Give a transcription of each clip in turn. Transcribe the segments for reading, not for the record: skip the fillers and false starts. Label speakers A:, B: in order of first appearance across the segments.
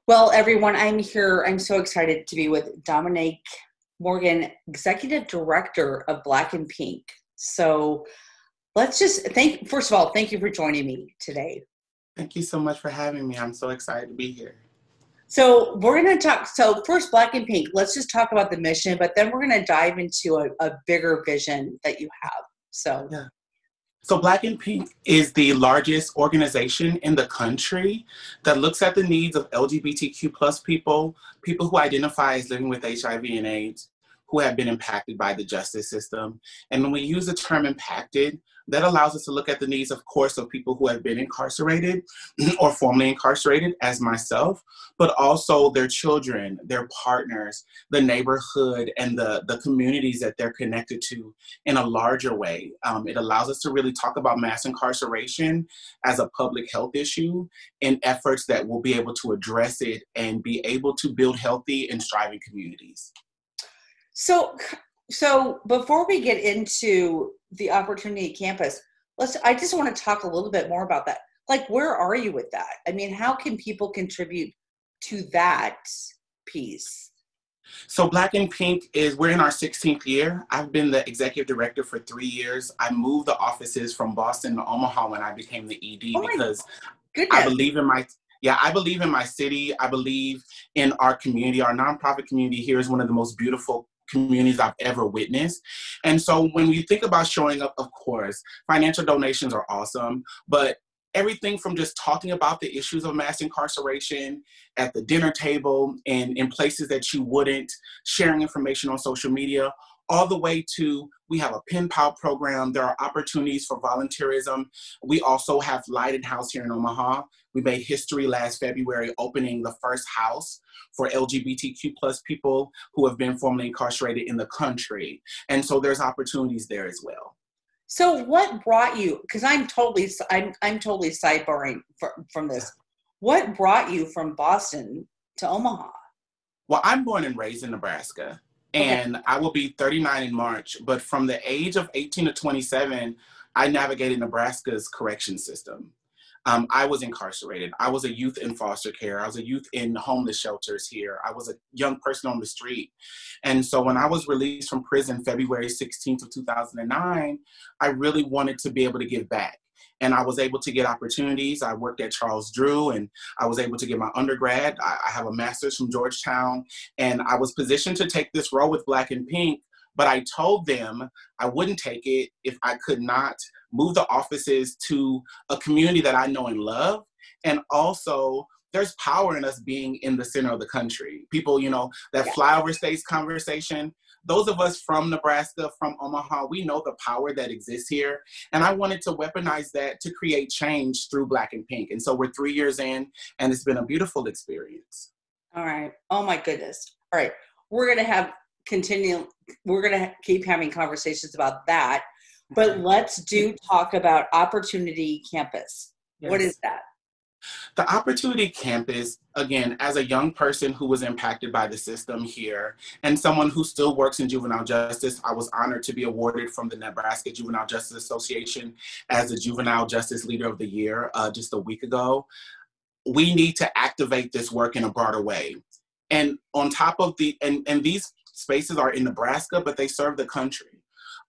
A: Well, everyone, I'm here. I'm so excited to be with Dominique Morgan, Executive Director of Black and Pink. So let's just first of all, thank you for joining me today.
B: Thank you so much for having me. I'm so excited to be here.
A: So we're going to talk. So first, Black and Pink, let's just talk about the mission, but then we're going to dive into a bigger vision that you have. So
B: Yeah. So Black and Pink is the largest organization in the country that looks at the needs of LGBTQ plus people, people who identify as living with HIV and AIDS, who have been impacted by the justice system. And when we use the term impacted, that allows us to look at the needs, of course, of people who have been incarcerated or formerly incarcerated, as myself, but also their children, their partners, the neighborhood, and the communities that they're connected to in a larger way. It allows us to really talk about mass incarceration as a public health issue in efforts that will be able to address it and be able to build healthy and thriving communities.
A: So before we get into the Opportunity Campus, I just want to talk a little bit more about that. Like, where are you with that? I mean, how can people contribute to that piece?
B: So Black and Pink we're in our 16th year. I've been the executive director for 3 years. I moved the offices from Boston to Omaha when I became the ED because I believe in I believe in my city. I believe in our community. Our nonprofit community here is one of the most beautiful communities I've ever witnessed. And so when you think about showing up, of course, financial donations are awesome, but everything from just talking about the issues of mass incarceration at the dinner table and in places that you wouldn't, sharing information on social media, all the way to we have a pen pal program. There are opportunities for volunteerism. We also have Lighthouse here in Omaha. We made history last February opening the first house for LGBTQ plus people who have been formerly incarcerated in the country. And so there's opportunities there as well.
A: So what brought you, because I'm totally sidebarring from this. What brought you from Boston to Omaha?
B: Well, I'm born and raised in Nebraska. And I will be 39 in March, but from the age of 18 to 27, I navigated Nebraska's correction system. I was incarcerated. I was a youth in foster care. I was a youth in homeless shelters here. I was a young person on the street. And so when I was released from prison February 16th of 2009, I really wanted to be able to give back. And I was able to get opportunities. I worked at Charles Drew and I was able to get my undergrad. I have a master's from Georgetown and I was positioned to take this role with Black and Pink, but I told them I wouldn't take it if I could not move the offices to a community that I know and love. And also there's power in us being in the center of the country. People, that flyover states conversation, those of us from Nebraska, from Omaha, we know the power that exists here. And I wanted to weaponize that to create change through Black and Pink. And so we're 3 years in, and it's been a beautiful experience.
A: All right. Oh my goodness. All right. We're going to keep having conversations about that. But let's talk about Opportunity Campus. Yes. What is that?
B: The Opportunity Campus, again, as a young person who was impacted by the system here and someone who still works in juvenile justice, I was honored to be awarded from the Nebraska Juvenile Justice Association as the Juvenile Justice Leader of the Year just a week ago. We need to activate this work in a broader way. And on top of and these spaces are in Nebraska, but they serve the country.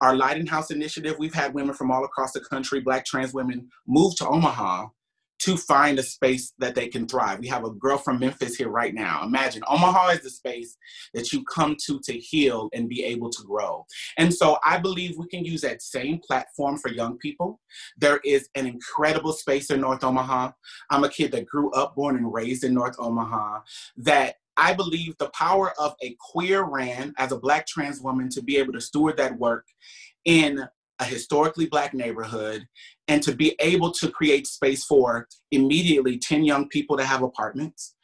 B: Our Lighthouse initiative, we've had women from all across the country, Black trans women, move to Omaha to find a space that they can thrive. We have a girl from Memphis here right now. Imagine, Omaha is the space that you come to heal and be able to grow. And so I believe we can use that same platform for young people. There is an incredible space in North Omaha. I'm a kid that grew up, born and raised in North Omaha, that I believe the power of a queer ran as a Black trans woman to be able to steward that work in a historically Black neighborhood and to be able to create space for immediately 10 young people to have apartments.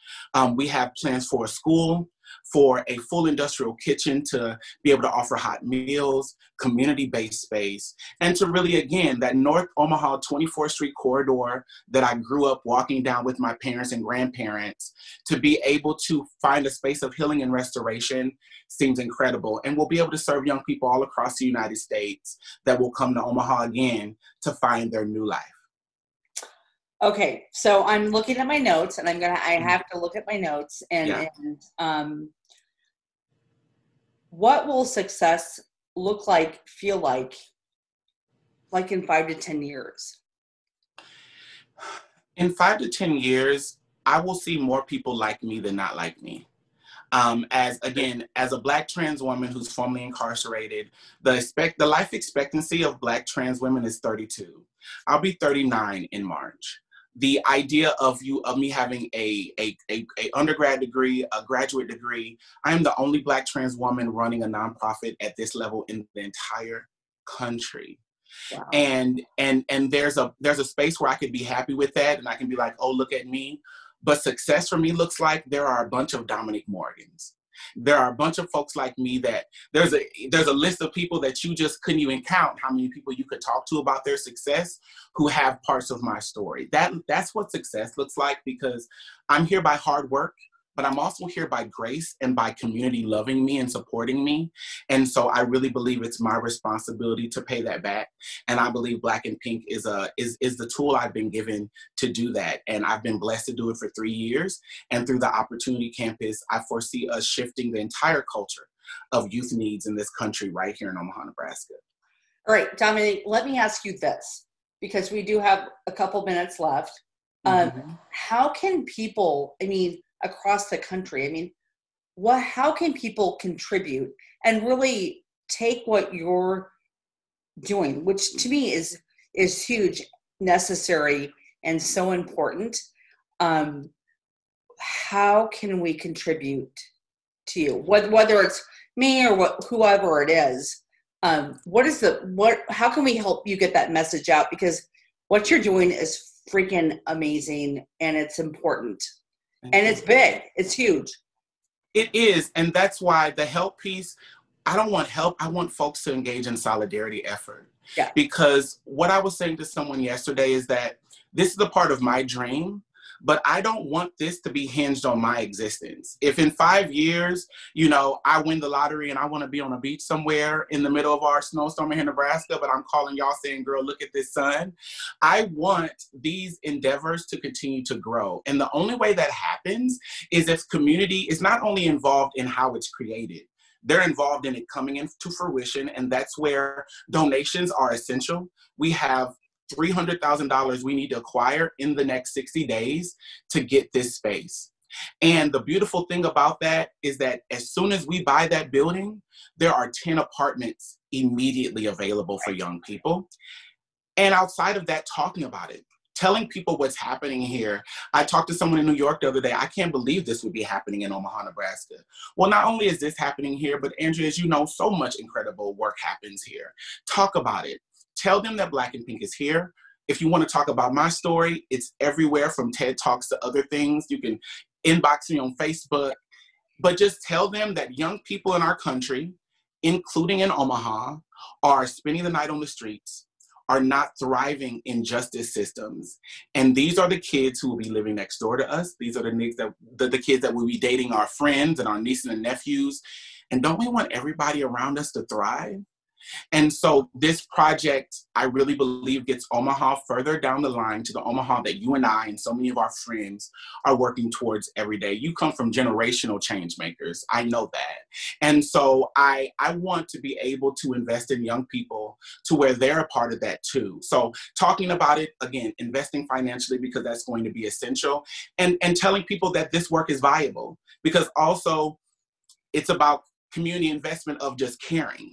B: We have plans for a school, for a full industrial kitchen to be able to offer hot meals, community-based space, and to really, again, that North Omaha 24th Street corridor that I grew up walking down with my parents and grandparents, to be able to find a space of healing and restoration seems incredible. And we'll be able to serve young people all across the United States that will come to Omaha again to find their new life.
A: Okay, so I'm looking at my notes, and I have to look at my notes,
B: Yeah.
A: what will success look like, feel like in 5 to 10 years?
B: In 5 to 10 years, I will see more people like me than not like me. As a Black trans woman who's formerly incarcerated, the life expectancy of Black trans women is 32. I'll be 39 in March. The idea of me having a undergrad degree, a graduate degree, I am the only Black trans woman running a nonprofit at this level in the entire country.
A: Wow.
B: And there's a space where I could be happy with that, and I can be like, oh, look at me. But success for me looks like there are a bunch of Dominique Morgans. There are a bunch of folks like me that there's a list of people that you just couldn't even count how many people you could talk to about their success who have parts of my story. That's what success looks like, because I'm here by hard work, but I'm also here by grace and by community loving me and supporting me. And so I really believe it's my responsibility to pay that back. And I believe Black and Pink is the tool I've been given to do that. And I've been blessed to do it for 3 years. And through the Opportunity Campus, I foresee us shifting the entire culture of youth needs in this country right here in Omaha, Nebraska.
A: All right, Dominique, let me ask you this, because we do have a couple minutes left. How can people, across the country, how can people contribute and really take what you're doing, which to me is huge, necessary, and so important? How can we contribute to you, whether it's me or whoever it is? How can we help you get that message out? Because what you're doing is freaking amazing, and it's important, and it's big, it's huge.
B: It is, and that's why the help piece, I don't want help, I want folks to engage in solidarity effort.
A: Yeah.
B: Because what I was saying to someone yesterday is that this is a part of my dream, but I don't want this to be hinged on my existence. If in 5 years, I win the lottery and I want to be on a beach somewhere in the middle of our snowstorm here in Nebraska, but I'm calling y'all saying, girl, look at this sun. I want these endeavors to continue to grow. And the only way that happens is if community is not only involved in how it's created, they're involved in it coming into fruition. And that's where donations are essential. We have $300,000 we need to acquire in the next 60 days to get this space. And the beautiful thing about that is that as soon as we buy that building, there are 10 apartments immediately available for young people. And outside of that, talking about it, telling people what's happening here. I talked to someone in New York the other day. I can't believe this would be happening in Omaha, Nebraska. Well, not only is this happening here, but Andrea, as you know, so much incredible work happens here. Talk about it. Tell them that Black and Pink is here. If you want to talk about my story, it's everywhere from TED Talks to other things. You can inbox me on Facebook, but just tell them that young people in our country, including in Omaha, are spending the night on the streets, are not thriving in justice systems. And these are the kids who will be living next door to us. These are the kids that will be dating our friends and our nieces and nephews. And don't we want everybody around us to thrive? And so this project, I really believe, gets Omaha further down the line to the Omaha that you and I and so many of our friends are working towards every day. You come from generational change makers. I know that. And so I want to be able to invest in young people to where they're a part of that too. So talking about it, again, investing financially, because that's going to be essential, and telling people that this work is viable, because also it's about community investment of just caring.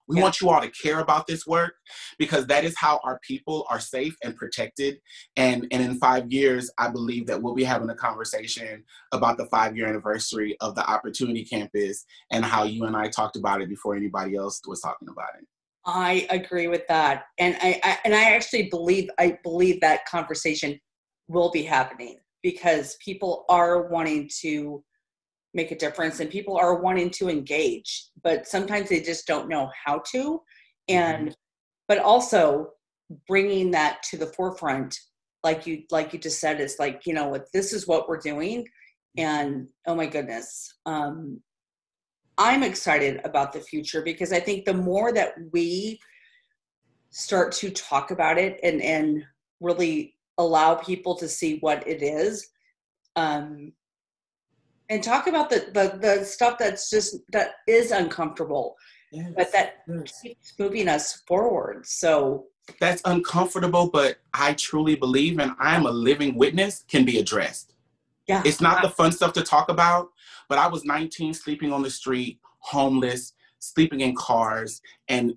B: We want you all to care about this work, because that is how our people are safe and protected. And in 5 years, I believe that we'll be having a conversation about the 5-year anniversary of the Opportunity Campus and how you and I talked about it before anybody else was talking about it.
A: I agree with that. And I actually believe that conversation will be happening, because people are wanting to make a difference and people are wanting to engage, but sometimes they just don't know how to. But also bringing that to the forefront, like you just said, is like, this is what we're doing. And oh my goodness, I'm excited about the future, because I think the more that we start to talk about it and really allow people to see what it is, and talk about the stuff that is uncomfortable,
B: Yes,
A: but that
B: yes.
A: keeps moving us forward. So
B: That's uncomfortable, but I truly believe, and I'm a living witness, can be addressed.
A: yeah,
B: It's not the fun stuff to talk about, but I was 19, sleeping on the street, homeless, sleeping in cars, and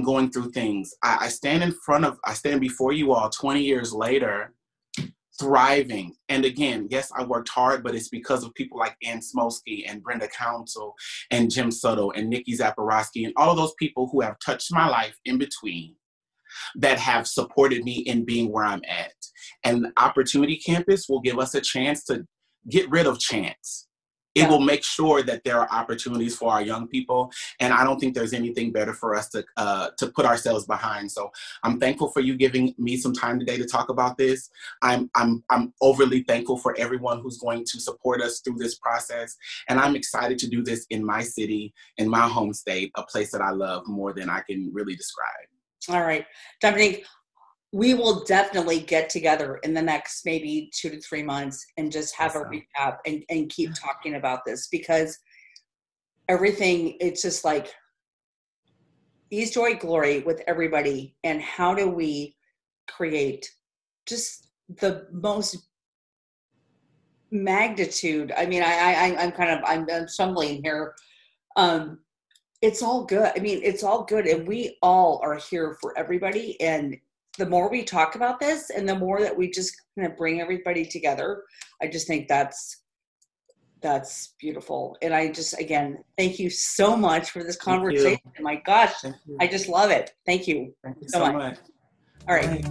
B: going through things. I stand before you all 20 years later, thriving. And again, yes, I worked hard, but it's because of people like Ann Smolsky and Brenda Council and Jim Soto and Nikki Zaporowski and all of those people who have touched my life in between, that have supported me in being where I'm at. And Opportunity Campus will give us a chance to get rid of chance. It
A: yeah.
B: will make sure that there are opportunities for our young people, and I don't think there's anything better for us to put ourselves behind. So I'm thankful for you giving me some time today to talk about this. I'm overly thankful for everyone who's going to support us through this process, and I'm excited to do this in my city, in my home state, a place that I love more than I can really describe.
A: All right, Dominique, we will definitely get together in the next maybe 2 to 3 months and just have a recap and keep talking about this, because everything, it's just like ease, joy, glory with everybody. And how do we create just the most magnitude? I mean, I'm stumbling here. It's all good. I mean, it's all good. And we all are here for everybody. And the more we talk about this and the more that we just kind of bring everybody together, I just think that's beautiful. And I just, again, thank you so much for this conversation. My gosh, I just love it. Thank you
B: so much.
A: All right.